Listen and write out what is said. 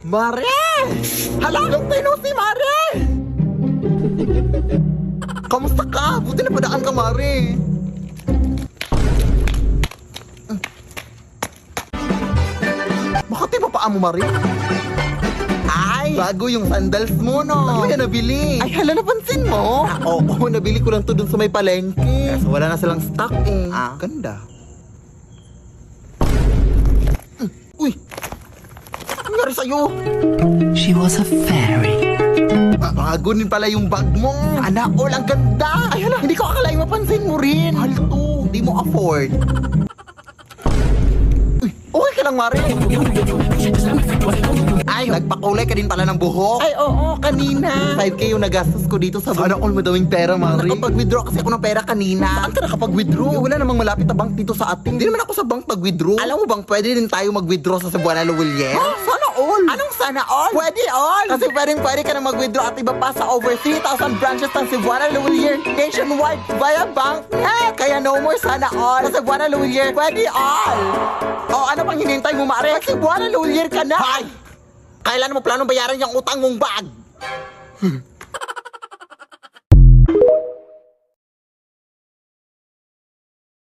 Mare! Hala, long time no see, Mare! Kamusta ka? Buti na padaan ka, Mare. Bakit di ba paa mo, Mare? Ay, bago yung sandals mo, no? Ano yan nabili? Ay, hala, napansin mo? Oo, nabili ko lang to dun sa may palengke. Kaso wala na silang stock eh. Ganda. Uy! Ano nangyari sa'yo? She was a fairy. Bago din pala yung bag mo. Sana all, ang ganda. Ay, hala, hindi ko akalain mapansin mo rin. Mahal to. Hindi mo afford. Uy, okay ka lang, Mare. Ay, nagpakulay ka din pala ng buhok. Ay, oo, kanina. 5K yung nagastos ko dito sa Sana all madawing pera, Mare. Nakapag-withdraw kasi ako ng pera kanina. Saan ka nakapag-withdraw? Wala namang malapit na bank dito sa atin. Hindi naman ako sa bank pag-withdraw. Alam mo bang pwede din tayo mag-withdraw sa Cebuana Luwilier? Sana all. Anong sana all? Pwede all. Kasi pwede ka na mag-withdraw at iba pa sa over 3,000 branches ng Cebuana Luwilier nationwide via bank net. Kaya no more sana all. Sa Cebuana Luwilier, pwede all. O, ano pang hinintay mo, Mare? Sa Cebuana Luwilier ka na. Hay! Kailan mo planong bayaran yung utang mong bag?